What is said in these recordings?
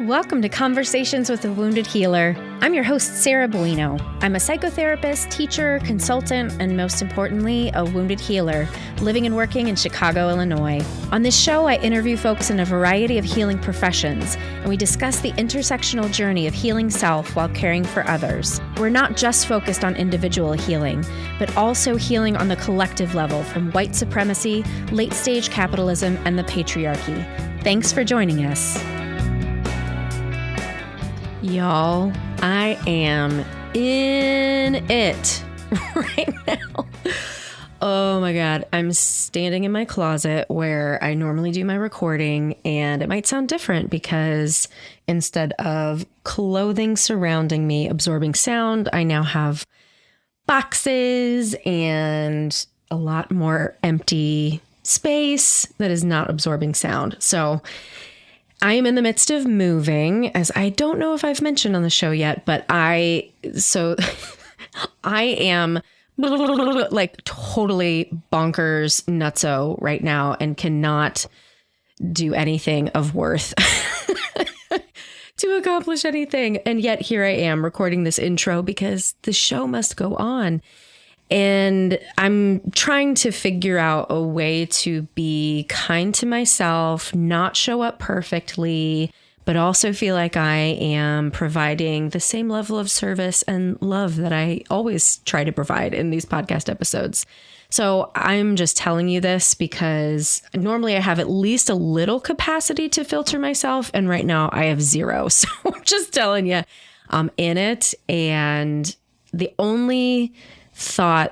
Welcome to Conversations with a Wounded Healer. I'm your host, Sarah Bueno. I'm a psychotherapist, teacher, consultant, and most importantly, a wounded healer living and working in Chicago, Illinois. On this show, I interview folks in a variety of healing professions, and we discuss the intersectional journey of healing self while caring for others. We're not just focused on individual healing, but also healing on the collective level from white supremacy, late-stage capitalism, and the patriarchy. Thanks for joining us. Y'all, I am in it right now. Oh my God. I'm standing in my closet where I normally do my recording, and it might sound different because instead of clothing surrounding me absorbing sound, I now have boxes and a lot more empty space that is not absorbing sound. So I am in the midst of moving, as I don't know if I've mentioned on the show yet, but I am like totally bonkers nutso right now and cannot do anything of worth to accomplish anything. And yet here I am recording this intro because the show must go on. And I'm trying to figure out a way to be kind to myself, not show up perfectly, but also feel like I am providing the same level of service and love that I always try to provide in these podcast episodes. So I'm just telling you this because normally I have at least a little capacity to filter myself. And right now I have zero. So I'm just telling you, I'm in it. And the only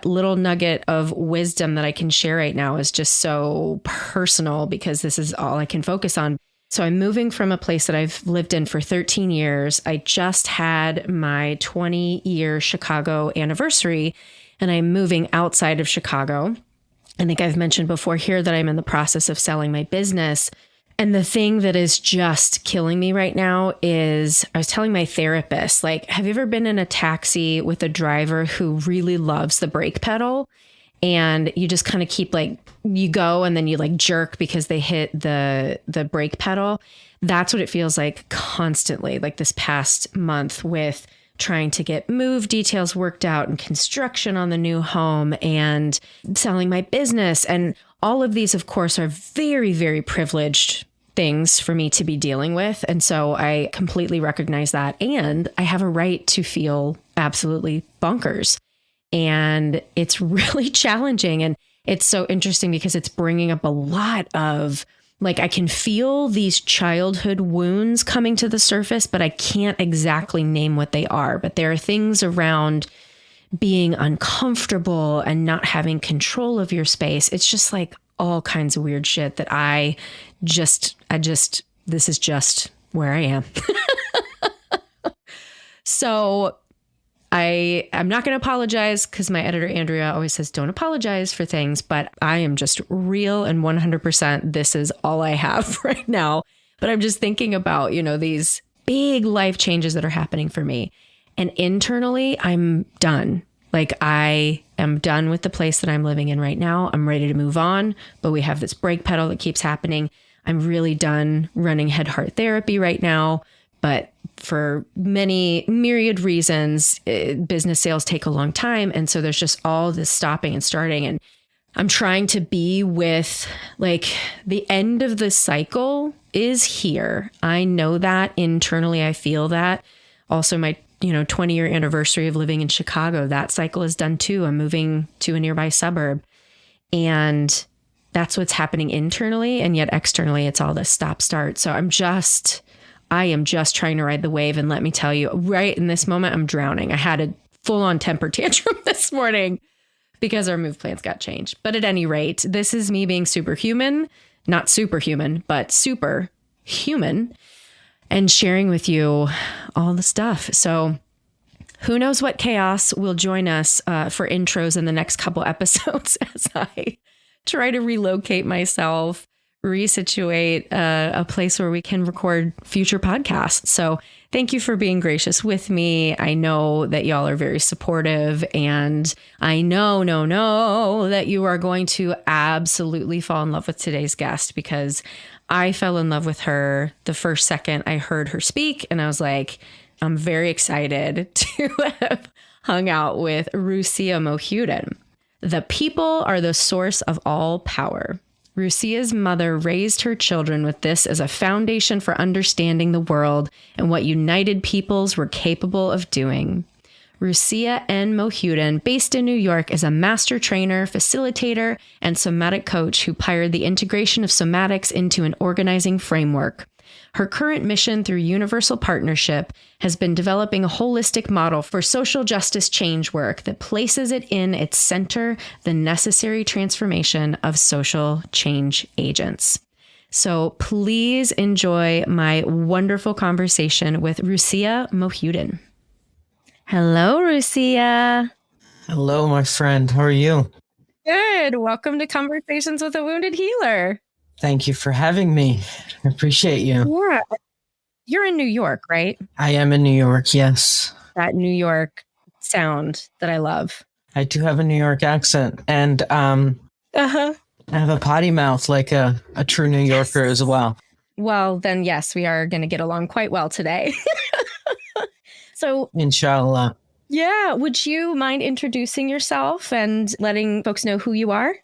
little nugget of wisdom that I can share right now is just so personal because this is all I can focus on. So I'm moving from a place that I've lived in for 13 years. I just had my 20-year Chicago anniversary, and I'm moving outside of Chicago. I think I've mentioned before here that I'm in the process of selling my business. And the thing that is just killing me right now is I was telling my therapist, like, have you ever been in a taxi with a driver who really loves the brake pedal? And you just kind of keep like, you go and then you like jerk because they hit the brake pedal. That's what it feels like constantly, like this past month with trying to get move details worked out and construction on the new home and selling my business. And all of these, of course, are very, very privileged things for me to be dealing with. And so I completely recognize that. And I have a right to feel absolutely bonkers. And it's really challenging. And it's so interesting because it's bringing up a lot of, like, I can feel these childhood wounds coming to the surface, but I can't exactly name what they are. But there are things around being uncomfortable and not having control of your space. It's just like all kinds of weird shit that this is just where I am. So I'm not going to apologize because my editor, Andrea, always says, don't apologize for things, but I am just real and 100%. This is all I have right now. But I'm just thinking about, these big life changes that are happening for me. And internally, I'm done. Like, I am done with the place that I'm living in right now. I'm ready to move on, but we have this brake pedal that keeps happening. I'm really done running head heart therapy right now. But for many myriad reasons, business sales take a long time. And so there's just all this stopping and starting. And I'm trying to be with, like, the end of the cycle is here. I know that internally. I feel that. Also, my 20-year anniversary of living in Chicago, that cycle is done too. I'm moving to a nearby suburb. And that's what's happening internally. And yet externally, it's all this stop start. So I am just trying to ride the wave. And let me tell you, right in this moment, I'm drowning. I had a full-on temper tantrum this morning because our move plans got changed. But at any rate, this is me being superhuman, not superhuman, but superhuman, and sharing with you all the stuff. So who knows what chaos will join us for intros in the next couple episodes as I try to relocate myself, resituate a place where we can record future podcasts. So thank you for being gracious with me. I know that y'all are very supportive, and I know that you are going to absolutely fall in love with today's guest, because I fell in love with her the first second I heard her speak, and I was like, I'm very excited to have hung out with Rusia Mohiuddin. The people are the source of all power. Rusia's mother raised her children with this as a foundation for understanding the world and what united peoples were capable of doing. Rusia N. Mohiuddin, based in New York, is a master trainer, facilitator, and somatic coach who pioneered the integration of somatics into an organizing framework. Her current mission through Universal Partnership has been developing a holistic model for social justice change work that places it in its center the necessary transformation of social change agents. So please enjoy my wonderful conversation with Rusia Mohiuddin. Hello, Rusia. Hello, my friend. How are you? Good. Welcome to Conversations with a Wounded Healer. Thank you for having me. I appreciate you. Yeah. You're in New York, right? I am in New York, yes. That New York sound that I love. I do have a New York accent, and I have a potty mouth like a true New Yorker as well. Well, then, yes, we are going to get along quite well today. So, Inshallah. Yeah. Would you mind introducing yourself and letting folks know who you are?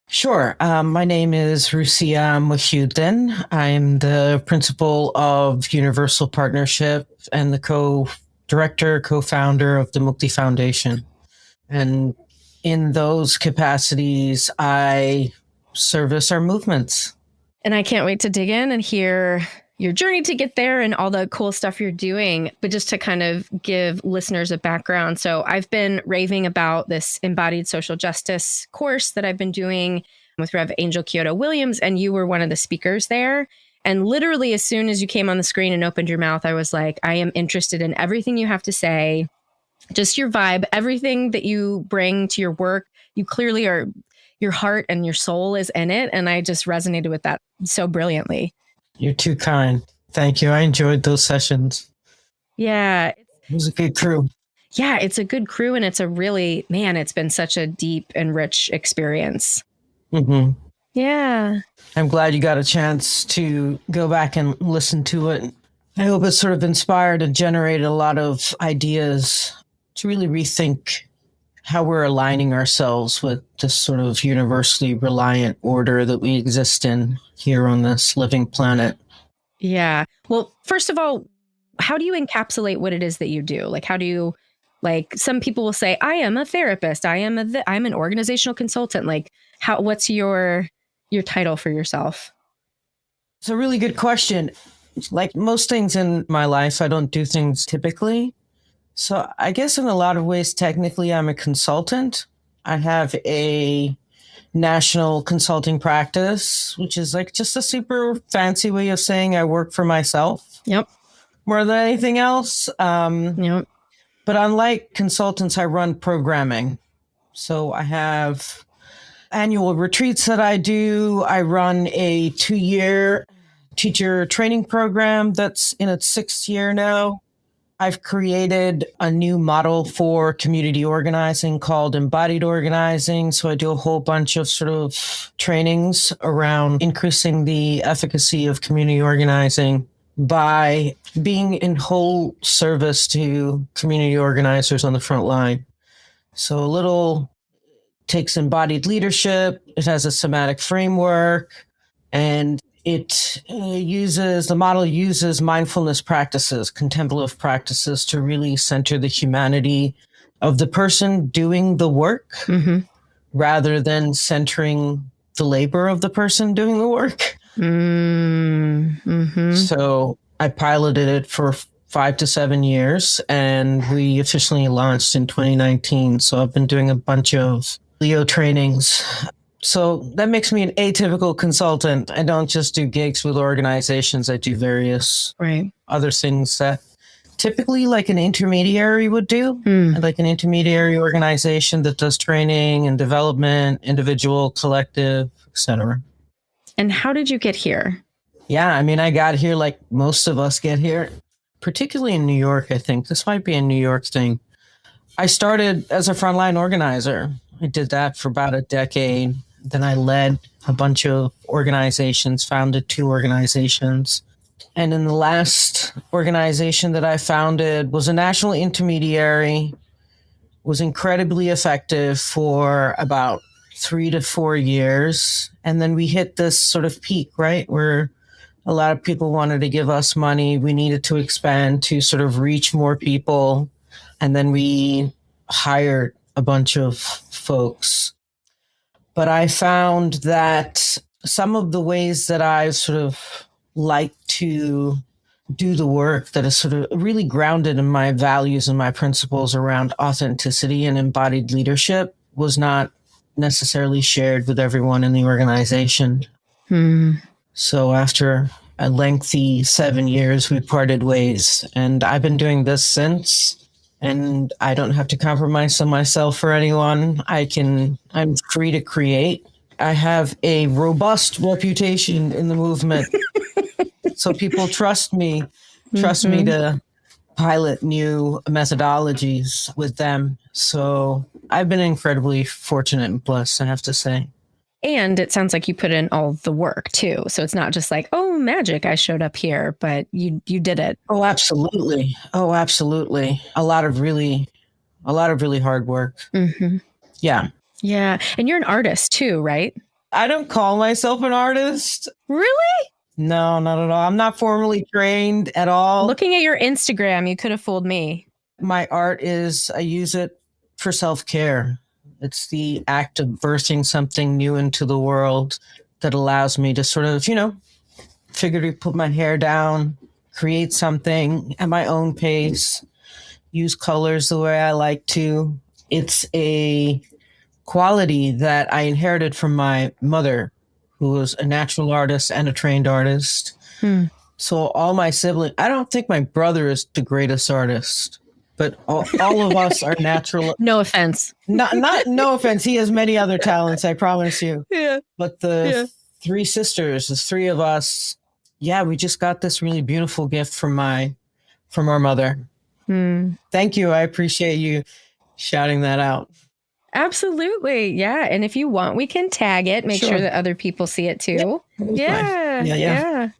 Sure. My name is Rusia Mohiuddin. I'm the principal of Universal Partnership and the co-director, co-founder of the Mukti Foundation. And in those capacities, I service our movements. And I can't wait to dig in and hear your journey to get there and all the cool stuff you're doing. But just to kind of give listeners a background. So I've been raving about this embodied social justice course that I've been doing with Rev. Angel Kyoto Williams, and you were one of the speakers there. And literally, as soon as you came on the screen and opened your mouth, I was like, I am interested in everything you have to say, just your vibe, everything that you bring to your work. You clearly are, your heart and your soul is in it. And I just resonated with that so brilliantly. You're too kind. Thank you. I enjoyed those sessions. Yeah. It was a good crew. Yeah, it's a good crew. And it's a really, man, it's been such a deep and rich experience. Mm-hmm. Yeah. I'm glad you got a chance to go back and listen to it. I hope it sort of inspired and generated a lot of ideas to really rethink how we're aligning ourselves with this sort of universally reliant order that we exist in here on this living planet. Yeah. Well, first of all, how do you encapsulate what it is that you do? Like, how do you, like, some people will say, I am a therapist. I'm an organizational consultant. Like, what's your title for yourself? It's a really good question. Like most things in my life, I don't do things typically. So I guess in a lot of ways, technically, I'm a consultant. I have a national consulting practice, which is like just a super fancy way of saying I work for myself. Yep. More than anything else. Yep. But unlike consultants, I run programming. So I have annual retreats that I do. I run a 2-year teacher training program that's in its 6th year now. I've created a new model for community organizing called embodied organizing. So I do a whole bunch of sort of trainings around increasing the efficacy of community organizing by being in whole service to community organizers on the front line. So a little takes embodied leadership. It has a somatic framework, and the model uses mindfulness practices, contemplative practices to really center the humanity of the person doing the work rather than centering the labor of the person doing the work. Mm-hmm. So I piloted it for 5 to 7 years, and we officially launched in 2019. So I've been doing a bunch of Leo trainings. So that makes me an atypical consultant. I don't just do gigs with organizations. I do various other things that typically like an intermediary would do, like an intermediary organization that does training and development, individual, collective, etc. And how did you get here? Yeah, I mean, I got here like most of us get here, particularly in New York, I think. This might be a New York thing. I started as a frontline organizer. I did that for about a decade. Then I led a bunch of organizations, founded 2 organizations. And in the last organization that I founded was a national intermediary, was incredibly effective for about 3 to 4 years. And then we hit this sort of peak, right? Where a lot of people wanted to give us money. We needed to expand to sort of reach more people. And then we hired a bunch of folks. But I found that some of the ways that I sort of like to do the work that is sort of really grounded in my values and my principles around authenticity and embodied leadership was not necessarily shared with everyone in the organization. So after a lengthy 7 years, we parted ways, and I've been doing this since. And I don't have to compromise on myself for anyone. I'm free to create. I have a robust reputation in the movement. So people trust me to pilot new methodologies with them. So I've been incredibly fortunate and blessed, I have to say. And it sounds like you put in all the work too. So it's not just like, oh, magic, I showed up here, but you did it. Oh, absolutely. Oh, absolutely. A lot of really hard work. Mm-hmm. Yeah. Yeah. And you're an artist too, right? I don't call myself an artist. Really? No, not at all. I'm not formally trained at all. Looking at your Instagram, you could have fooled me. My art I use it for self-care. It's the act of birthing something new into the world that allows me to sort of, figuratively put my hair down, create something at my own pace, use colors the way I like to. It's a quality that I inherited from my mother, who was a natural artist and a trained artist. So all my siblings, I don't think my brother is the greatest artist, but all of us are natural. No offense. No offense. He has many other talents, I promise you. Yeah. But the 3 sisters, the 3 of us, we just got this really beautiful gift from our mother. Thank you. I appreciate you shouting that out. Absolutely. Yeah. And if you want, we can tag it, make sure that other people see it too. Yeah.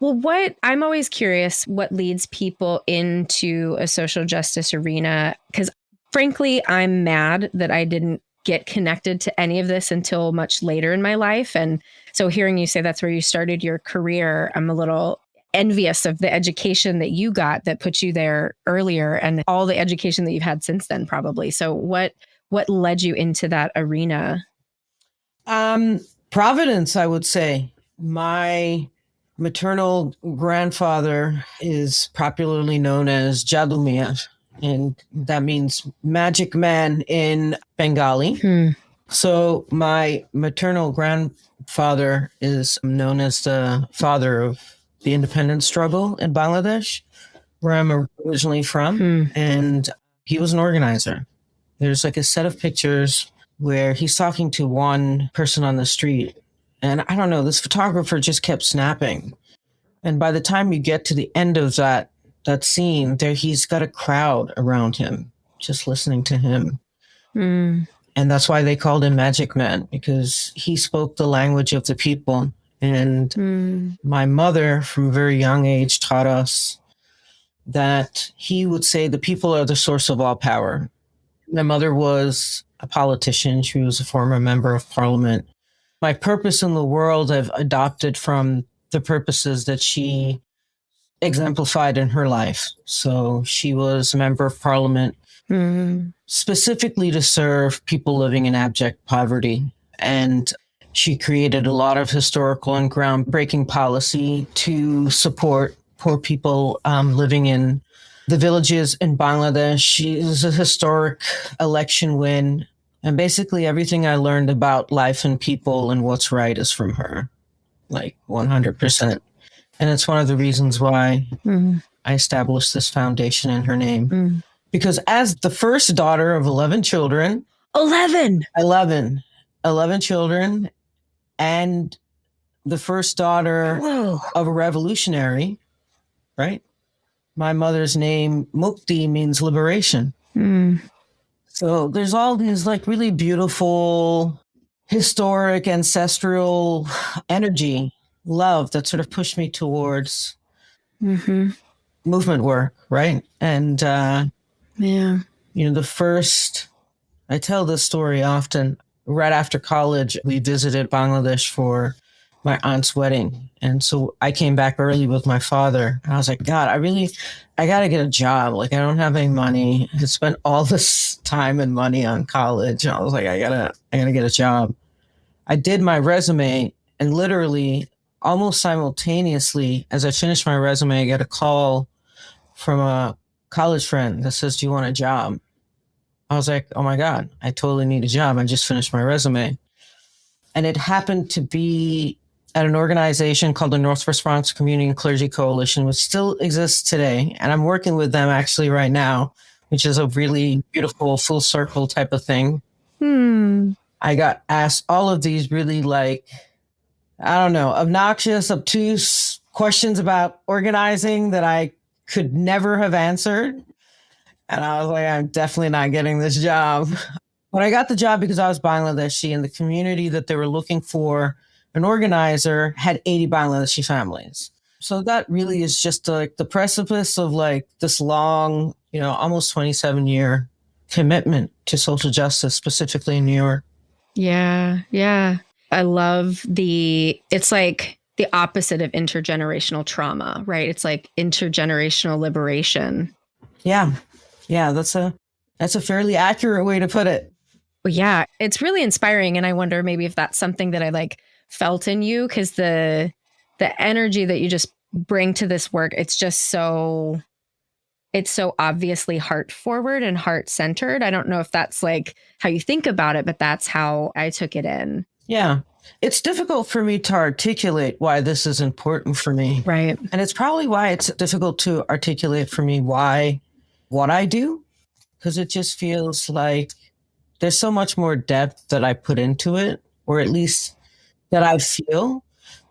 Well, I'm always curious what leads people into a social justice arena, because frankly, I'm mad that I didn't get connected to any of this until much later in my life. And so hearing you say that's where you started your career, I'm a little envious of the education that you got that put you there earlier and all the education that you've had since then, probably. So what led you into that arena? Providence, I would say. My maternal grandfather is popularly known as Jadumia, and that means magic man in Bengali. So my maternal grandfather is known as the father of the independence struggle in Bangladesh, where I'm originally from, and he was an organizer. There's like a set of pictures where he's talking to one person on the street. And I don't know, this photographer just kept snapping. And by the time you get to the end of that scene, he's got a crowd around him, just listening to him. And that's why they called him Magic Man, because he spoke the language of the people. And my mother, from a very young age, taught us that he would say the people are the source of all power. My mother was a politician. She was a former member of parliament. My purpose in the world I've adopted from the purposes that she exemplified in her life. So she was a member of parliament specifically to serve people living in abject poverty. And she created a lot of historical and groundbreaking policy to support poor people living in the villages in Bangladesh. She was a historic election win. And basically everything I learned about life and people and what's right is from her, like 100%. And it's one of the reasons why I established this foundation in her name. Because as the first daughter of 11 children. 11 children. And the first daughter of a revolutionary, right? My mother's name, Mukti, means liberation. So there's all these like really beautiful, historic, ancestral energy, love that sort of pushed me towards movement work, right? And, the first, I tell this story often, right after college, we visited Bangladesh for my aunt's wedding. And so I came back early with my father. And I was like, God, I got to get a job. Like, I don't have any money. I spent all this time and money on college. And I was like, I gotta get a job. I did my resume, and literally almost simultaneously as I finished my resume, I get a call from a college friend that says, do you want a job? I was like, oh my God, I totally need a job. I just finished my resume. And it happened to be at an organization called the Northwest Bronx Community and Clergy Coalition, which still exists today. And I'm working with them actually right now, which is a really beautiful full circle type of thing. I got asked all of these really obnoxious, obtuse questions about organizing that I could never have answered. And I was like, I'm definitely not getting this job. But I got the job because I was Bangladeshi, and the community that they were looking for an organizer had 80 Bangladeshi families. So that really is just like the precipice of like this long, almost 27-year commitment to social justice, specifically in New York. Yeah. Yeah. I love it's like the opposite of intergenerational trauma, right? It's like intergenerational liberation. Yeah. Yeah. That's a fairly accurate way to put it. Well, yeah, it's really inspiring. And I wonder maybe if that's something that I like felt in you, because the energy that you just bring to this work, it's so obviously heart forward and heart centered. I don't know if that's like how you think about it, but that's how I took it in. Yeah. It's difficult for me to articulate why this is important for me. Right. And it's probably why it's difficult to articulate for me what I do, because it just feels like there's so much more depth that I put into it, or at least that I feel.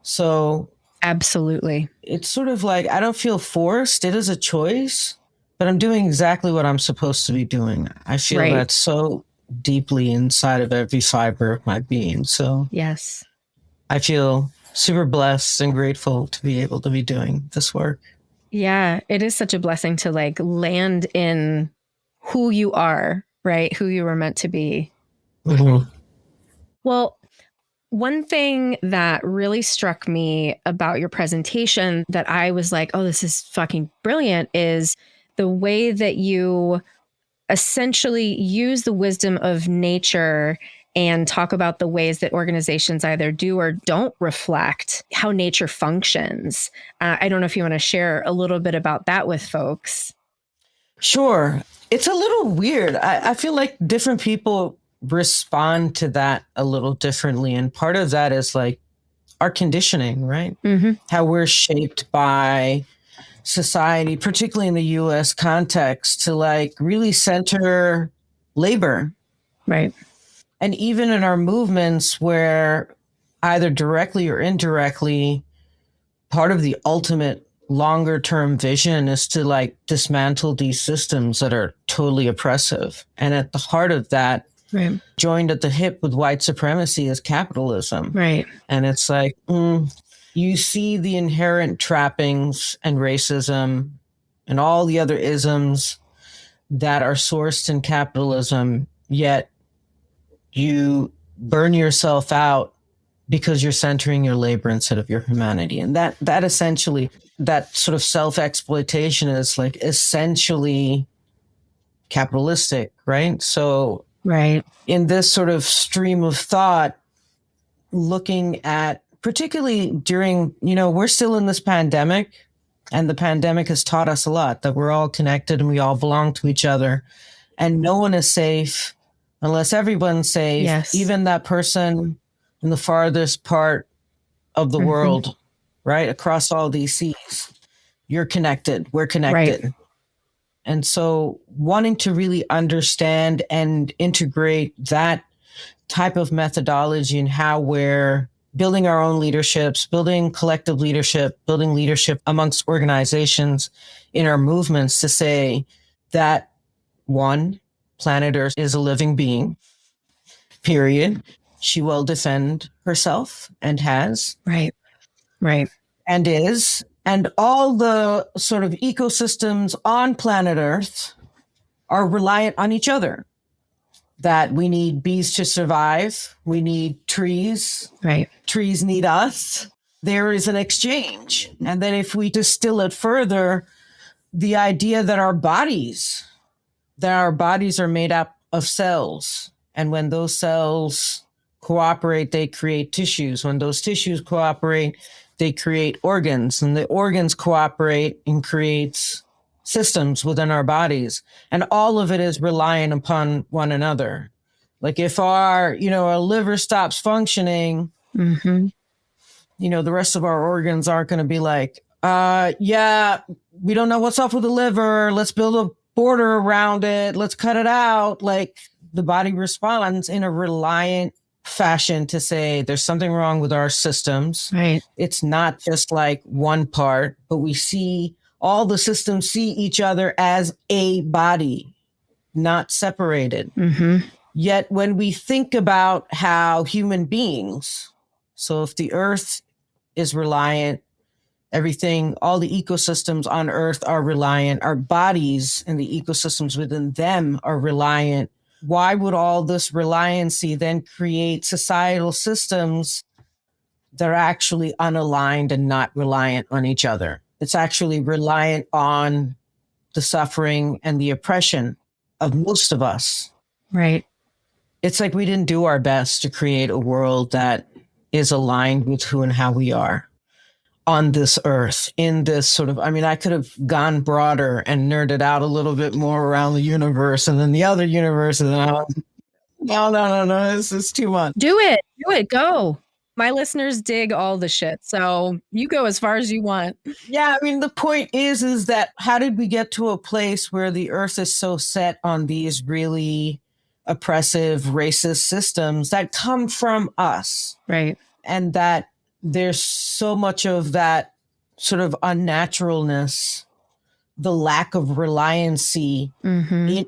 So absolutely. It's sort of like, I don't feel forced. It is a choice, but I'm doing exactly what I'm supposed to be doing. I feel that so deeply inside of every fiber of my being. So yes, I feel super blessed and grateful to be able to be doing this work. Yeah, it is such a blessing to like land in who you are, right? Who you were meant to be. Mm-hmm. Well, one thing that really struck me about your presentation that I was like, oh, this is fucking brilliant, is the way that you essentially use the wisdom of nature and talk about the ways that organizations either do or don't reflect how nature functions. I don't know if you want to share a little bit about that with folks. Sure. It's a little weird. I feel like different people respond to that a little differently. And part of that is like our conditioning, right? Mm-hmm. How we're shaped by society, particularly in the US context, to like really center labor. Right. And even in our movements where either directly or indirectly, part of the ultimate longer term vision is to like dismantle these systems that are totally oppressive. And at the heart of that, right, joined at the hip with white supremacy, is capitalism. Right. And it's like, you see the inherent trappings and racism and all the other isms that are sourced in capitalism, yet you burn yourself out because you're centering your labor instead of your humanity. And that essentially, that sort of self-exploitation is like essentially capitalistic, right? So right, in this sort of stream of thought, looking at, particularly during, we're still in this pandemic, and the pandemic has taught us a lot, that we're all connected and we all belong to each other, and no one is safe unless everyone's safe. Yes. Even that person in the farthest part of the world, right? Across all these seas, you're connected, we're connected. Right. And so wanting to really understand and integrate that type of methodology and how we're building our own leaderships, building collective leadership, building leadership amongst organizations in our movements to say that one, planet Earth is a living being, period. She will defend herself and has. Right. Right. And is. And all the sort of ecosystems on planet Earth are reliant on each other. That we need bees to survive. We need trees. Right. Trees need us. There is an exchange. And then if we distill it further, the idea that our bodies are made up of cells. And when those cells cooperate, they create tissues. When those tissues cooperate, they create organs. And the organs cooperate and creates systems within our bodies. And all of it is reliant upon one another. Like if our liver stops functioning, Mm-hmm. the rest of our organs aren't going to be like, we don't know what's up with the liver. Let's build a border around it. Let's cut it out. Like the body responds in a reliant fashion to say there's something wrong with our systems. Right. It's not just like one part, but we see all the systems see each other as a body, not separated. Mm-hmm. Yet when we think about how human beings, so if the earth is reliant, everything, all the ecosystems on earth are reliant, our bodies and the ecosystems within them are reliant. Why would all this reliancy then create societal systems that are actually unaligned and not reliant on each other? It's actually reliant on the suffering and the oppression of most of us. Right. It's like we didn't do our best to create a world that is aligned with who and how we are on this earth, in this sort of, I could have gone broader and nerded out a little bit more around the universe and then the other universe. And then I was, no, this is too much. Do it. Go. My listeners dig all the shit. So you go as far as you want. Yeah. The point is that how did we get to a place where the earth is so set on these really oppressive, racist systems that come from us? Right. And that there's so much of that sort of unnaturalness, the lack of reliancy,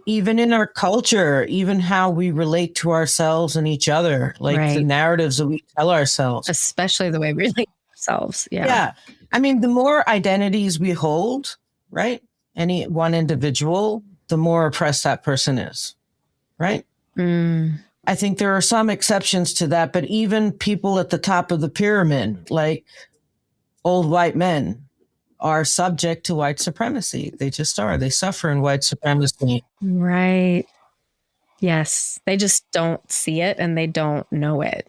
even in our culture, even how we relate to ourselves and each other, like the narratives that we tell ourselves. Especially the way we relate to ourselves. Yeah. Yeah. The more identities we hold, right? Any one individual, the more oppressed that person is, right? Mm. I think there are some exceptions to that, but even people at the top of the pyramid, like old white men, are subject to white supremacy. They just are. They suffer in white supremacy. Right. Yes. They just don't see it and they don't know it.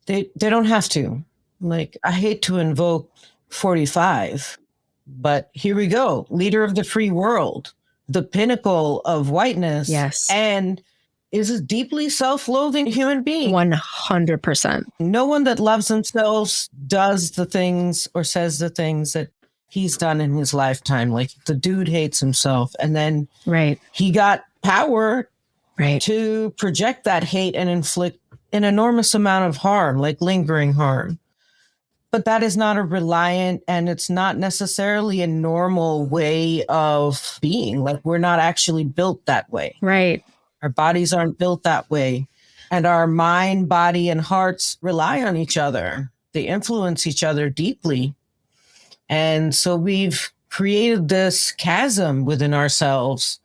They don't have to. Like, I hate to invoke 45, but here we go. Leader of the free world, the pinnacle of whiteness. Yes. And is a deeply self-loathing human being. 100%. No one that loves themselves does the things or says the things that he's done in his lifetime. Like the dude hates himself. And then he got power to project that hate and inflict an enormous amount of harm, like lingering harm. But that is not a reliant, and it's not necessarily a normal way of being. Like we're not actually built that way. Right. Our bodies aren't built that way. And our mind, body, and hearts rely on each other. They influence each other deeply. And so we've created this chasm within ourselves.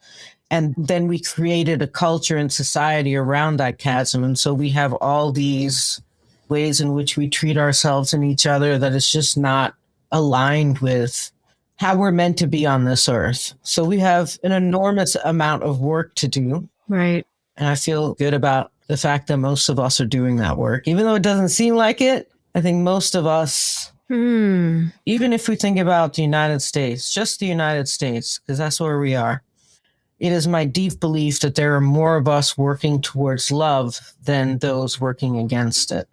And then we created a culture and society around that chasm. And so we have all these ways in which we treat ourselves and each other that is just not aligned with how we're meant to be on this earth. So we have an enormous amount of work to do. Right. And I feel good about the fact that most of us are doing that work. Even though it doesn't seem like it, I think most of us, even if we think about the United States, just the United States, because that's where we are, it is my deep belief that there are more of us working towards love than those working against it.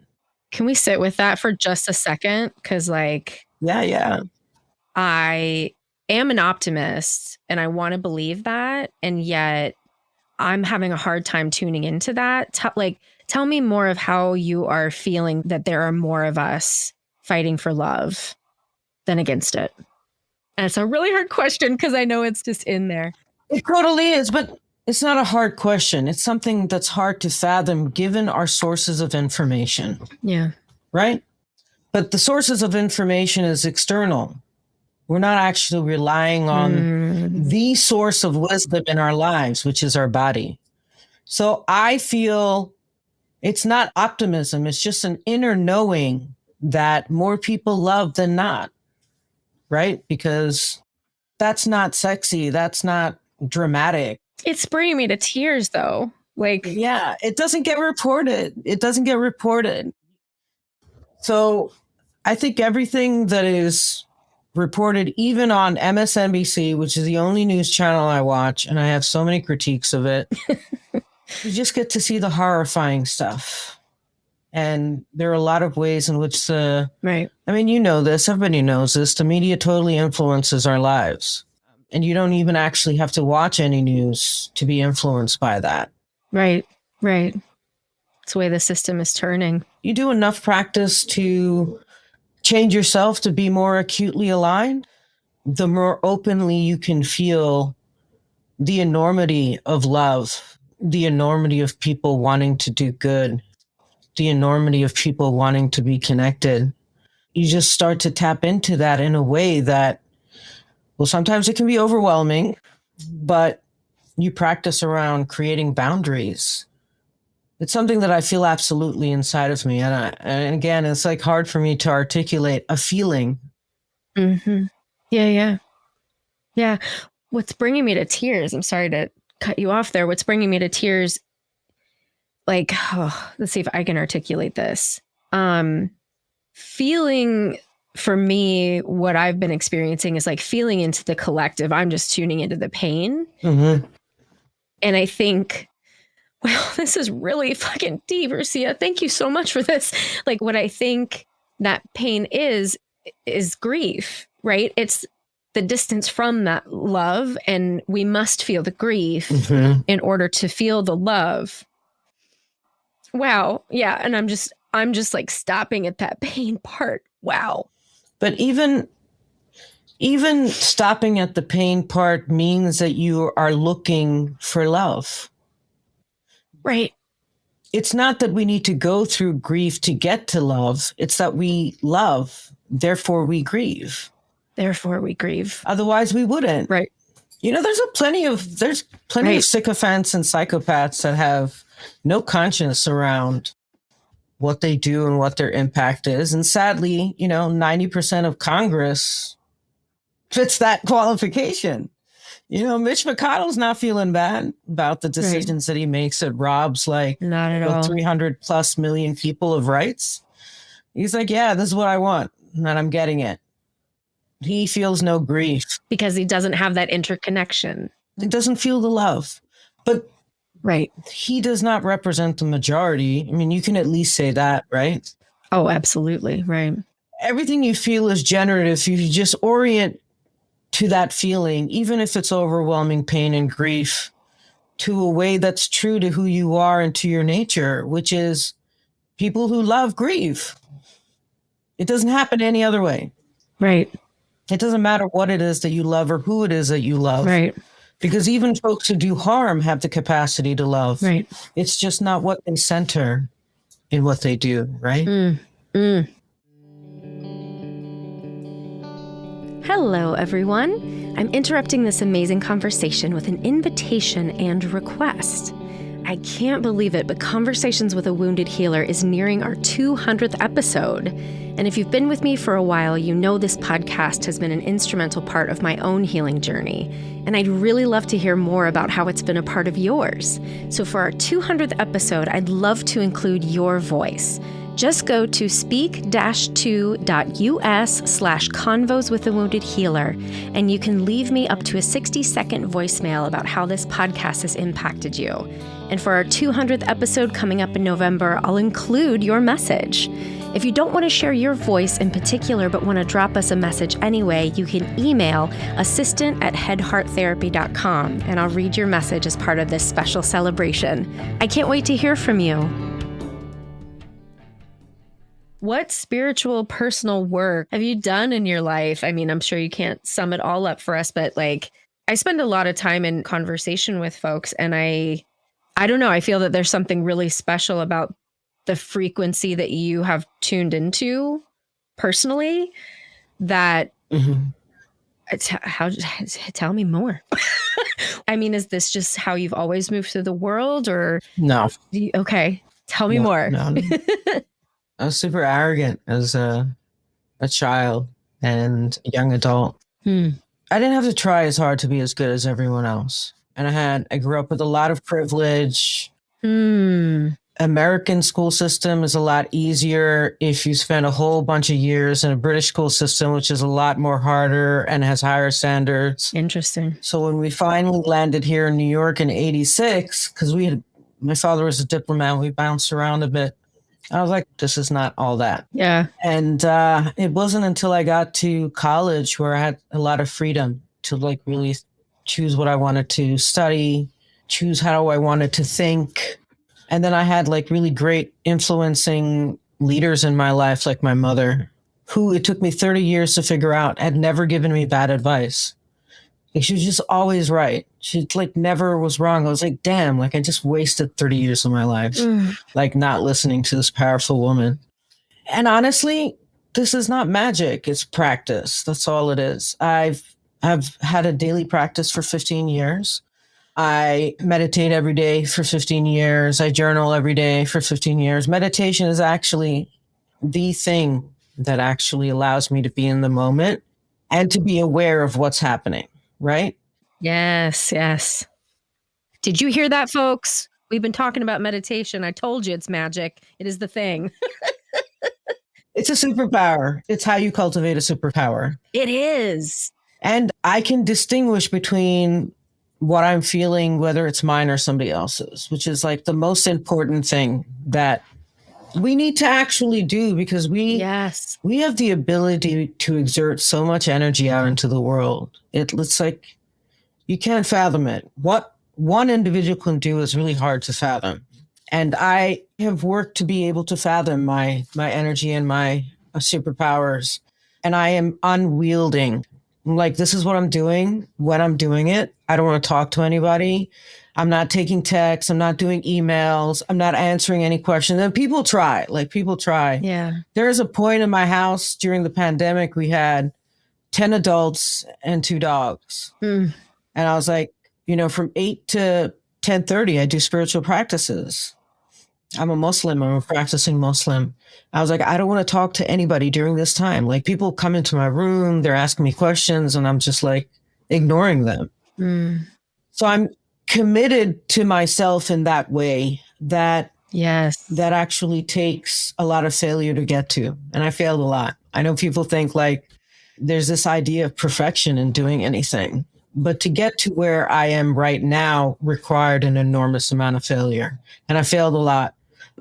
Can we sit with that for just a second? Because Yeah. I am an optimist and I want to believe that. And yet I'm having a hard time tuning into that. Tell me more of how you are feeling that there are more of us fighting for love than against it. And it's a really hard question because I know it's just in there. It totally is, but it's not a hard question. It's something that's hard to fathom given our sources of information. Yeah. Right? But the sources of information is external. We're not actually relying on the source of wisdom in our lives, which is our body. So I feel it's not optimism. It's just an inner knowing that more people love than not, right? Because that's not sexy. That's not dramatic. It's bringing me to tears, though. Yeah, it doesn't get reported. So I think everything that is reported, even on MSNBC, which is the only news channel I watch, and I have so many critiques of it, you just get to see the horrifying stuff. And there are a lot of ways in which right. I mean, you know this, everybody knows this, the media totally influences our lives. And you don't even actually have to watch any news to be influenced by that. Right. It's the way the system is turning. You do enough practice to change yourself to be more acutely aligned, the more openly you can feel the enormity of love, the enormity of people wanting to do good, the enormity of people wanting to be connected. You just start to tap into that in a way that, well, sometimes it can be overwhelming, but you practice around creating boundaries. It's something that I feel absolutely inside of me. And again, it's like hard for me to articulate a feeling. Mm-hmm. Yeah. What's bringing me to tears, I'm sorry to cut you off there. What's bringing me to tears, let's see if I can articulate this. Feeling for me, what I've been experiencing is like feeling into the collective. I'm just tuning into the pain. Mm-hmm. And I think, well, this is really fucking deep, Rusia. Thank you so much for this. Like what I think that pain is grief, right? It's the distance from that love. And we must feel the grief in order to feel the love. Wow. Yeah. And I'm just like stopping at that pain part. Wow. But even stopping at the pain part means that you are looking for love. Right. It's not that we need to go through grief to get to love. It's that we love, therefore we grieve. Otherwise we wouldn't. Right. You know, there's plenty of sycophants and psychopaths that have no conscience around what they do and what their impact is. And sadly, 90% of Congress fits that qualification. Mitch McConnell's not feeling bad about the decisions that he makes that robs not at all 300 plus million people of rights. He's like, yeah, this is what I want, and I'm getting it. He feels no grief. Because he doesn't have that interconnection. He doesn't feel the love. But right. He does not represent the majority. I mean, you can at least say that, right? Oh, absolutely. Right. Everything you feel is generative. You just orient to that feeling, even if it's overwhelming pain and grief, to a way that's true to who you are and to your nature, which is people who love grieve. It doesn't happen any other way. Right. It doesn't matter what it is that you love or who it is that you love. Right. Because even folks who do harm have the capacity to love. Right. It's just not what they center in what they do, right? Hello, everyone. I'm interrupting this amazing conversation with an invitation and request. I can't believe it, but Conversations with a Wounded Healer is nearing our 200th episode. And if you've been with me for a while, you know this podcast has been an instrumental part of my own healing journey. And I'd really love to hear more about how it's been a part of yours. So for our 200th episode, I'd love to include your voice. Just go to speak-2.us/convos with a wounded healer, and you can leave me up to a 60-second voicemail about how this podcast has impacted you. And for our 200th episode coming up in November, I'll include your message. If you don't want to share your voice in particular, but want to drop us a message anyway, you can email assistant@headhearttherapy.com, and I'll read your message as part of this special celebration. I can't wait to hear from you. What spiritual personal work have you done in your life? I mean, I'm sure you can't sum it all up for us, but like I spend a lot of time in conversation with folks, and I don't know, I feel that there's something really special about the frequency that you have tuned into personally that tell me more. I mean, is this just how you've always moved through the world, or No. Okay, tell me more. No. I was super arrogant as a child and a young adult. I didn't have to try as hard to be as good as everyone else. And I grew up with a lot of privilege. American school system is a lot easier if you spend a whole bunch of years in a British school system, which is a lot more harder and has higher standards. Interesting. So when we finally landed here in New York in 86, because my father was a diplomat, we bounced around a bit. I was like, this is not all that. Yeah. And it wasn't until I got to college where I had a lot of freedom to like really choose what I wanted to study, choose how I wanted to think. And then I had like really great influencing leaders in my life, like my mother, who it took me 30 years to figure out had never given me bad advice. Like she was just always right. She like never was wrong. I was like, damn, like I just wasted 30 years of my life, like not listening to this powerful woman. And honestly, this is not magic. It's practice. That's all it is. I've had a daily practice for 15 years. I meditate every day for 15 years. I journal every day for 15 years. Meditation is actually the thing that actually allows me to be in the moment and to be aware of what's happening. Right? Yes, yes. Did you hear that, folks? We've been talking about meditation. I told you it's magic. It is the thing. It's a superpower. It's how you cultivate a superpower. It is. And I can distinguish between what I'm feeling, whether it's mine or somebody else's, which is like the most important thing that we need to actually do, because we have the ability to exert so much energy out into the world. It's like you can't fathom it. What one individual can do is really hard to fathom. And I have worked to be able to fathom my energy and my superpowers. And I am unwielding. Like, this is what I'm doing when I'm doing it. I don't want to talk to anybody. I'm not taking texts. I'm not doing emails. I'm not answering any questions. And people try. Yeah. There's a point in my house during the pandemic, we had 10 adults and 2 dogs. And I was like, from 8 to 10:30, I do spiritual practices. I'm a Muslim. I'm a practicing Muslim. I was like, I don't want to talk to anybody during this time. Like, people come into my room, they're asking me questions, and I'm just like ignoring them. So I'm committed to myself in that way that actually takes a lot of failure to get to. And I failed a lot. I know people think like there's this idea of perfection in doing anything, but to get to where I am right now required an enormous amount of failure. And I failed a lot.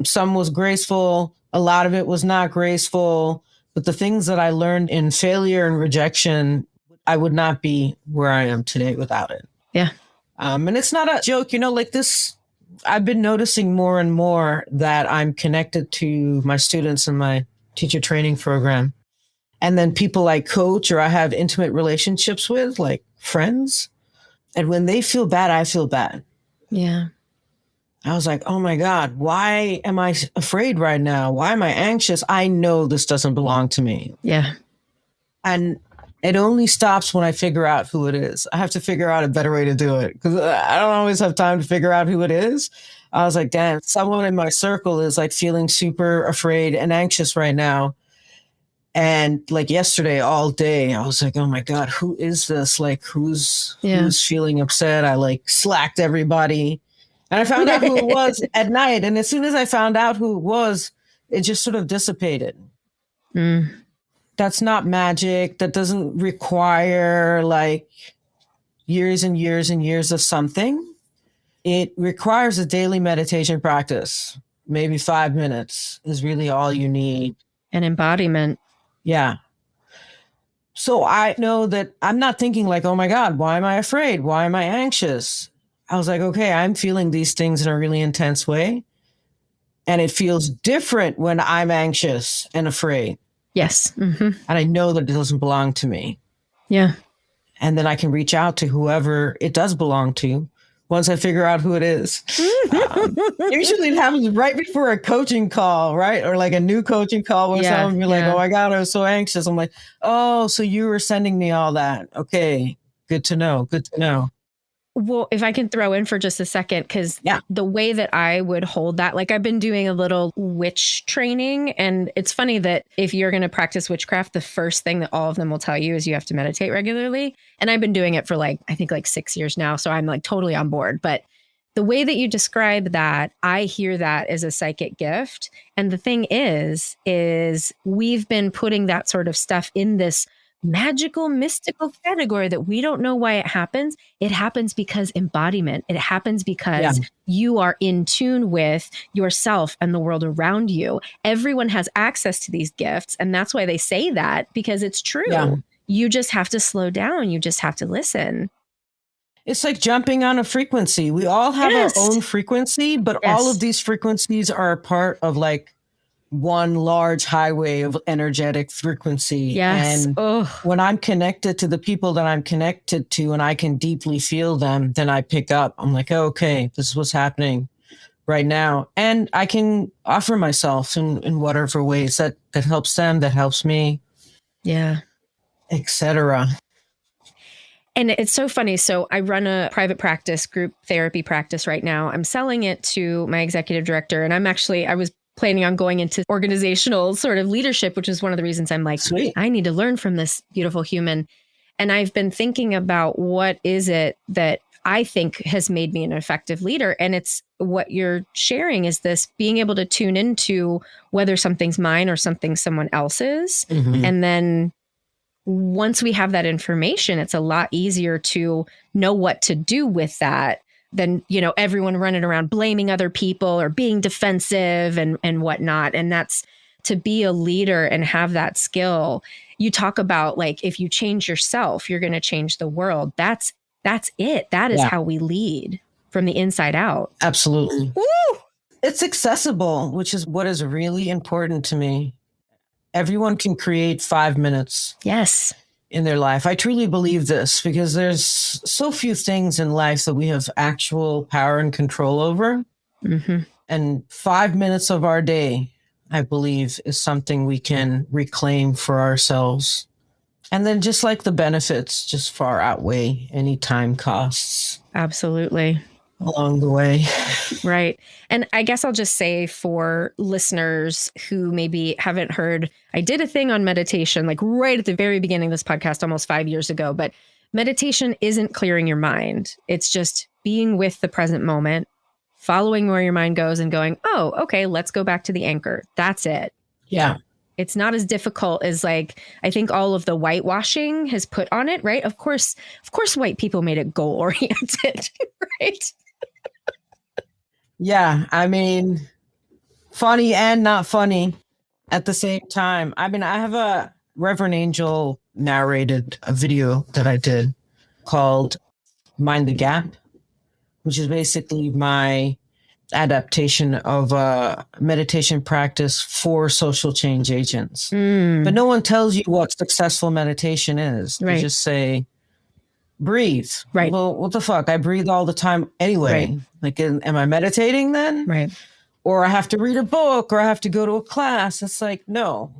Some was graceful. A lot of it was not graceful. But the things that I learned in failure and rejection, I would not be where I am today without it. Yeah. And it's not a joke, like this. I've been noticing more and more that I'm connected to my students in my teacher training program. And then people I coach or I have intimate relationships with, like friends. And when they feel bad, I feel bad. Yeah. I was like, oh my God, why am I afraid right now? Why am I anxious? I know this doesn't belong to me. Yeah. And it only stops when I figure out who it is. I have to figure out a better way to do it because I don't always have time to figure out who it is. I was like, damn, someone in my circle is like feeling super afraid and anxious right now. And like yesterday, all day, I was like, oh my God, who is this? Like, who's feeling upset? I like slacked everybody. And I found out who it was at night. And as soon as I found out who it was, it just sort of dissipated. That's not magic. That doesn't require like years and years and years of something. It requires a daily meditation practice. Maybe 5 minutes is really all you need. An embodiment. Yeah. So I know that I'm not thinking like, oh my God, why am I afraid? Why am I anxious? I was like, okay, I'm feeling these things in a really intense way. And it feels different when I'm anxious and afraid. Yes. Mm-hmm. And I know that it doesn't belong to me. Yeah. And then I can reach out to whoever it does belong to once I figure out who it is. Usually it happens right before a coaching call, right? Or like a new coaching call where someone will be like, oh my God, I was so anxious. I'm like, oh, so you were sending me all that. Okay. Good to know. Good to know. Well, if I can throw in for just a second, because the way that I would hold that, like I've been doing a little witch training, and it's funny that if you're going to practice witchcraft, the first thing that all of them will tell you is you have to meditate regularly. And I've been doing it for I think 6 years now. So I'm totally on board. But the way that you describe that, I hear that as a psychic gift. And the thing is we've been putting that sort of stuff in this magical, mystical category that we don't know why it happens. It happens because embodiment. It happens because you are in tune with yourself and the world around you. Everyone has access to these gifts. And that's why they say that, because it's true. Yeah. You just have to slow down. You just have to listen. It's like jumping on a frequency. We all have our own frequency, but all of these frequencies are a part of one large highway of energetic frequency. Yes. And when I'm connected to the people that I'm connected to and I can deeply feel them, then I pick up. I'm like, oh, okay, this is what's happening right now. And I can offer myself in whatever ways that helps them, that helps me. Yeah. Etc. And it's so funny. So I run a private practice, group therapy practice right now. I'm selling it to my executive director. And I was planning on going into organizational sort of leadership, which is one of the reasons I'm like, sweet, I need to learn from this beautiful human. And I've been thinking about what is it that I think has made me an effective leader. And it's what you're sharing is this being able to tune into whether something's mine or something someone else's. Mm-hmm. And then once we have that information, it's a lot easier to know what to do with that than, everyone running around blaming other people or being defensive and whatnot. And that's to be a leader and have that skill. You talk about if you change yourself, you're going to change the world. That's it. That is how we lead from the inside out. Absolutely. Woo! It's accessible, which is what is really important to me. Everyone can create 5 minutes. Yes. In their life. I truly believe this because there's so few things in life that we have actual power and control over. Mm-hmm. And 5 minutes of our day, I believe, is something we can reclaim for ourselves. And then just the benefits just far outweigh any time costs. Absolutely. Along the way. Right. And I guess I'll just say for listeners who maybe haven't heard, I did a thing on meditation, right at the very beginning of this podcast, almost 5 years ago, but meditation isn't clearing your mind. It's just being with the present moment, following where your mind goes and going, oh, okay, let's go back to the anchor. That's it. Yeah. It's not as difficult as I think all of the whitewashing has put on it, right? Of course, white people made it goal oriented, right? Yeah, I mean, funny and not funny at the same time. I mean, I have a Reverend Angel narrated a video that I did called Mind the Gap, which is basically my adaptation of a meditation practice for social change agents. But no one tells you what successful meditation is. Right. They just say, breathe. Right. Well, what the fuck? I breathe all the time anyway. Right. Am I meditating then? Right. Or I have to read a book or I have to go to a class. It's no.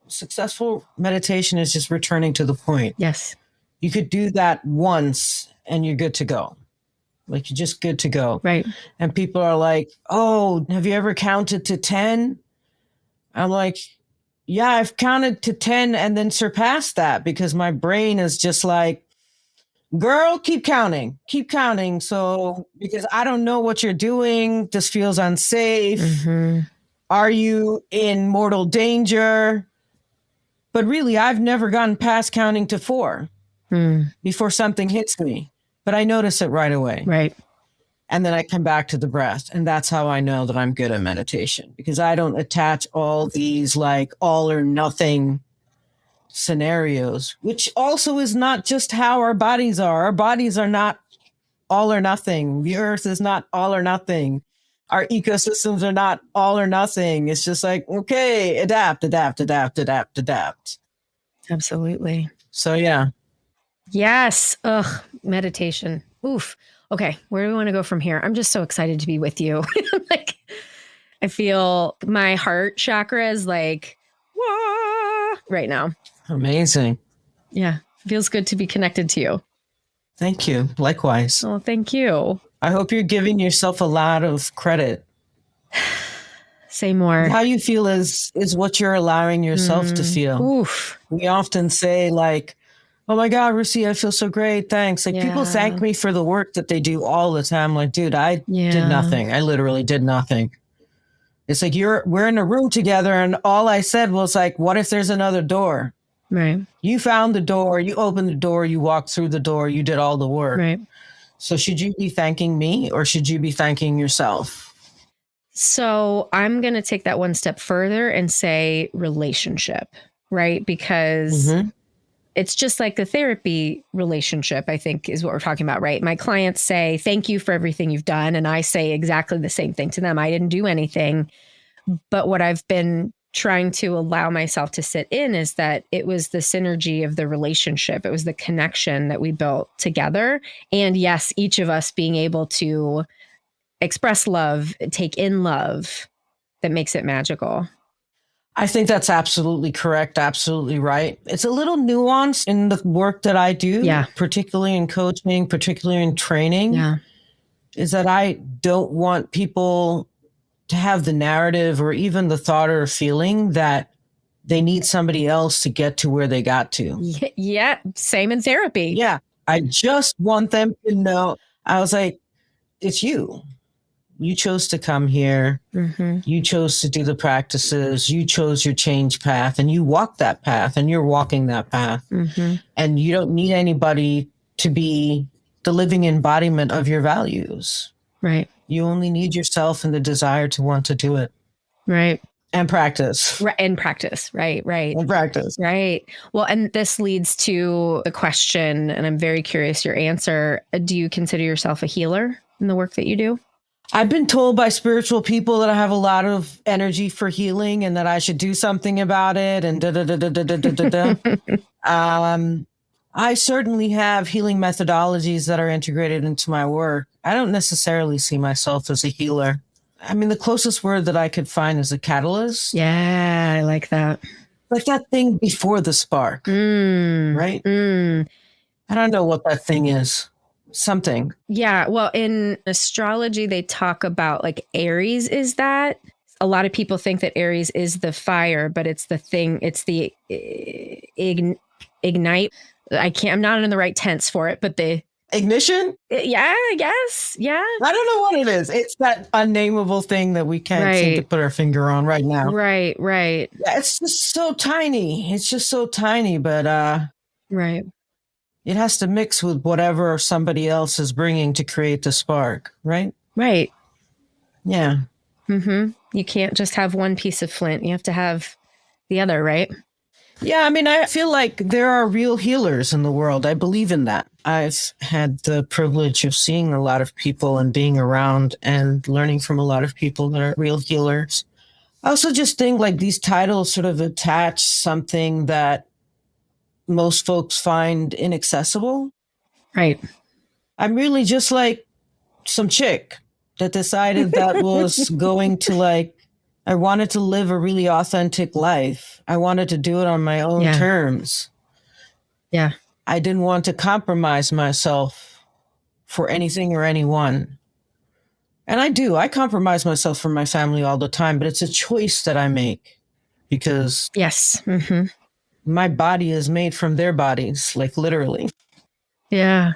Successful meditation is just returning to the point. Yes. You could do that once and you're good to go. You're just good to go. Right. And people are like, oh, have you ever counted to 10? I'm like, yeah, I've counted to 10 and then surpassed that because my brain is just girl, keep counting. So, because I don't know what you're doing. This feels unsafe. Mm-hmm. Are you in mortal danger? But really, I've never gotten past counting to 4 before something hits me. But I notice it right away. Right. And then I come back to the breath. And that's how I know that I'm good at meditation because I don't attach all these all or nothing scenarios, which also is not just how our bodies are. Our bodies are not all or nothing. The earth is not all or nothing. our ecosystems are not all or nothing. It's just like, okay, adapt, adapt, adapt, adapt, adapt. Absolutely. So yeah. Yes. Ugh. Meditation. Oof. Okay. Where do we want to go from here? I'm just so excited to be with you. Like, I feel my heart chakra is like, wah, right now. Amazing. Yeah. Feels good to be connected to you. Thank you. Likewise. Oh, thank you. I hope you're giving yourself a lot of credit. Say more. How you feel is what you're allowing yourself to feel. Oof. We often say like, oh my God, Rusia, I feel so great. Thanks. Like people thank me for the work that they do all the time. Like, dude, I did nothing. I literally did nothing. It's like we're in a room together and all I said was like, what if there's another door? Right. You found the door, you opened the door, you walked through the door, you did all the work. Right. So should you be thanking me or should you be thanking yourself? So I'm going to take that one step further and say relationship, right? Because it's just like the therapy relationship, I think is what we're talking about, right? My clients say, thank you for everything you've done. And I say exactly the same thing to them. I didn't do anything. But what I've been trying to allow myself to sit in is that it was the synergy of the relationship. It was the connection that we built together. And yes, each of us being able to express love, take in love, that makes it magical. I think that's absolutely correct. Absolutely right. It's a little nuanced in the work that I do, particularly in coaching, particularly in training, is that I don't want people to have the narrative or even the thought or feeling that they need somebody else to get to where they got to. Yeah. Same in therapy. Yeah. I just want them to know. I was like, it's you. You chose to come here. You chose to do the practices. You chose your change path and you walked that path and you're walking that path. And you don't need anybody to be the living embodiment of your values. Right. You only need yourself and the desire to want to do it. Right. And practice. Right. And practice. Right. Right. And practice. Right. Well, and this leads to the question, and I'm very curious your answer. Do you consider yourself a healer in the work that you do? I've been told by spiritual people that I have a lot of energy for healing and that I should do something about it and I certainly have healing methodologies that are integrated into my work. I don't necessarily see myself as a healer. I mean, the closest word that I could find is a catalyst. Yeah, I like that. Like that thing before the spark, right? I don't know what that thing is. Something. Yeah. Well, in astrology, they talk about like Aries is that. A lot of people think that Aries is the fire, but it's the thing. It's the ignite. I'm not in the right tense for it, but the ignition. Yeah, I guess. Yeah. I don't know what it is. It's that unnameable thing that we can't seem to put our finger on right now. Right. Right. Yeah, it's just so tiny. It's just so tiny, but right. It has to mix with whatever somebody else is bringing to create the spark, right? Right. Yeah. You can't just have one piece of flint. You have to have the other, right? Yeah, I mean, I feel like there are real healers in the world. I believe in that. I've had the privilege of seeing a lot of people and being around and learning from a lot of people that are real healers. I also just think like these titles sort of attach something that most folks find inaccessible. Right. I'm really just like some chick that decided that was going to like, I wanted to live a really authentic life. I wanted to do it on my own terms. Yeah. I didn't want to compromise myself for anything or anyone. And I compromise myself for my family all the time, but it's a choice that I make because my body is made from their bodies, like literally. Yeah.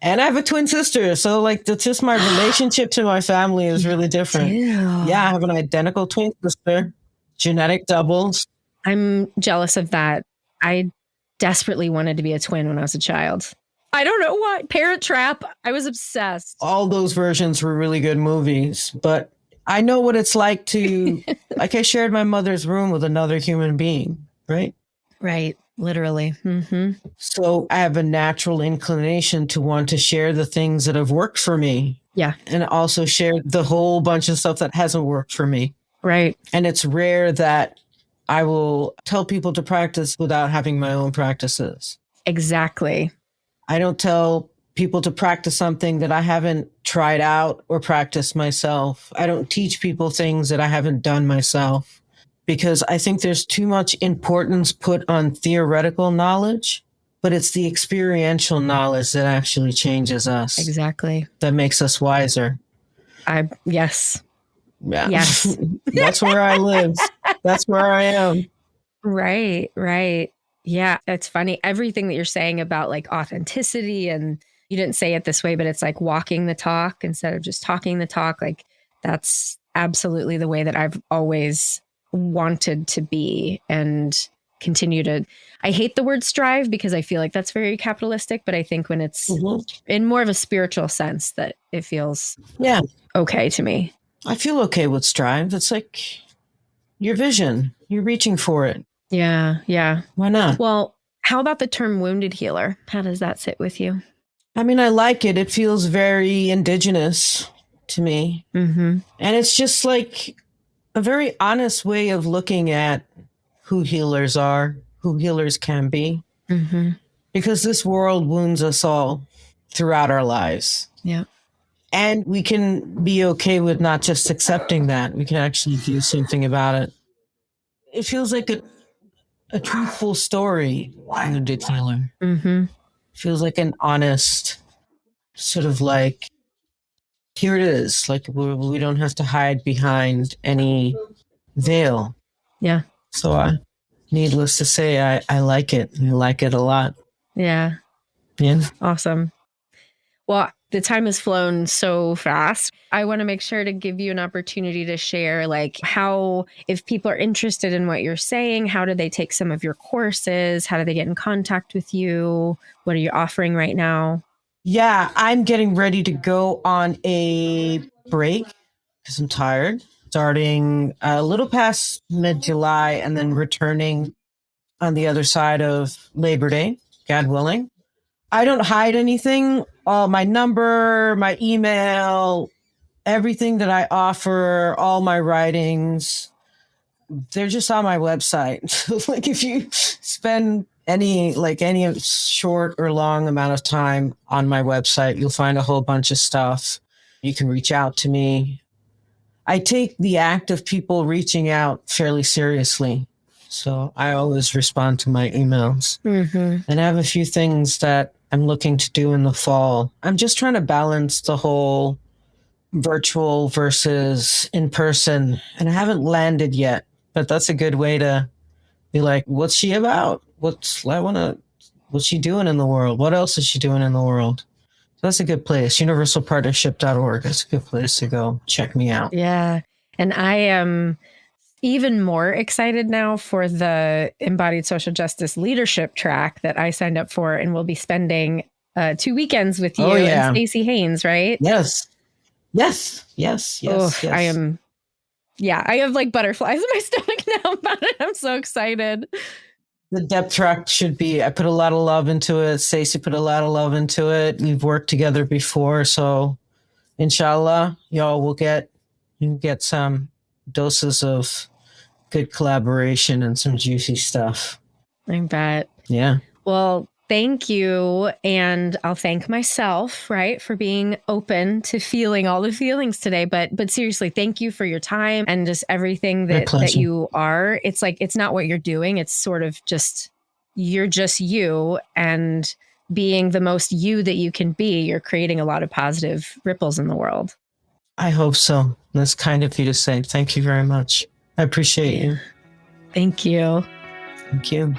And I have a twin sister. So like that's just my relationship to my family is really different. Yeah, I have an identical twin sister, genetic doubles. I'm jealous of that. I desperately wanted to be a twin when I was a child. I don't know why. Parent Trap. I was obsessed. All those versions were really good movies, but I know what it's like to, like I shared my mother's room with another human being, right? Right. Literally. Mm-hmm. So I have a natural inclination to want to share the things that have worked for me. Yeah. And also share the whole bunch of stuff that hasn't worked for me. Right. And it's rare that I will tell people to practice without having my own practices. Exactly. I don't tell people to practice something that I haven't tried out or practiced myself. I don't teach people things that I haven't done myself, because I think there's too much importance put on theoretical knowledge, but it's the experiential knowledge that actually changes us. Exactly. That makes us wiser. Yes. Yeah. Yes. That's where I live. That's where I am. Right. Right. Yeah. It's funny. Everything that you're saying about like authenticity, and you didn't say it this way, but it's like walking the talk instead of just talking the talk. Like that's absolutely the way that I've always wanted to be and continue to. I hate the word strive because I feel like that's very capitalistic, but I think when it's in more of a spiritual sense that it feels okay to me. I feel okay with strive. It's like your vision. You're reaching for it. Yeah. Yeah. Why not? Well, how about the term wounded healer? How does that sit with you? I mean, I like it. It feels very indigenous to me. Mm-hmm. And it's just like a very honest way of looking at who healers are, who healers can be. Mm-hmm. Because this world wounds us all throughout our lives. Yeah. And we can be okay with not just accepting that. We can actually do something about it. It feels like a truthful story, wounded healer. Mm-hmm. Feels like an honest sort of like, here it is. Like we don't have to hide behind any veil. Yeah. So needless to say, I like it. I like it a lot. Yeah. Yeah. Awesome. Well, the time has flown so fast. I want to make sure to give you an opportunity to share like how, if people are interested in what you're saying, how do they take some of your courses? How do they get in contact with you? What are you offering right now? Yeah, I'm getting ready to go on a break because I'm tired. Starting a little past mid-July and then returning on the other side of Labor Day, God willing. I don't hide anything. My number, my email, everything that I offer, all my writings, they're just on my website. Like if you spend any short or long amount of time on my website, you'll find a whole bunch of stuff. You can reach out to me. I take the act of people reaching out fairly seriously. So I always respond to my emails. Mm-hmm. And I have a few things that I'm looking to do in the fall. I'm just trying to balance the whole virtual versus in person. And I haven't landed yet, but that's a good way to be like, what's she about? What's she doing in the world? What else is she doing in the world? So that's a good place. Universalpartnership.org. That's a good place to go. Check me out. Yeah. And I am even more excited now for the Embodied Social Justice Leadership track that I signed up for and will be spending 2 weekends with you and Stacey Haynes, right? Yes. I am. Yeah, I have like butterflies in my stomach now about it. I'm so excited. The depth track should be, I put a lot of love into it. Stacey put a lot of love into it. We've worked together before. So inshallah, y'all will get some doses of good collaboration and some juicy stuff. I bet. Yeah. Well, thank you. And I'll thank myself, right, for being open to feeling all the feelings today. But seriously, thank you for your time and just everything that you are. It's like, it's not what you're doing. It's sort of just, you're just you, and being the most you that you can be, you're creating a lot of positive ripples in the world. I hope so. That's kind of you to say. Thank you very much. I appreciate you. Thank you. Thank you.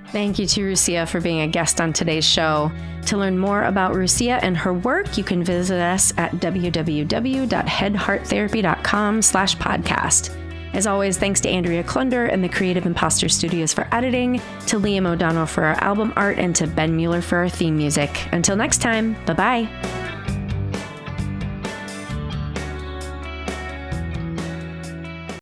Thank you to Rusia for being a guest on today's show. To learn more about Rusia and her work, you can visit us at www.headhearttherapy.com/podcast. As always, thanks to Andrea Klunder and the Creative Imposter Studios for editing, to Liam O'Donnell for our album art, and to Ben Mueller for our theme music. Until next time, bye-bye.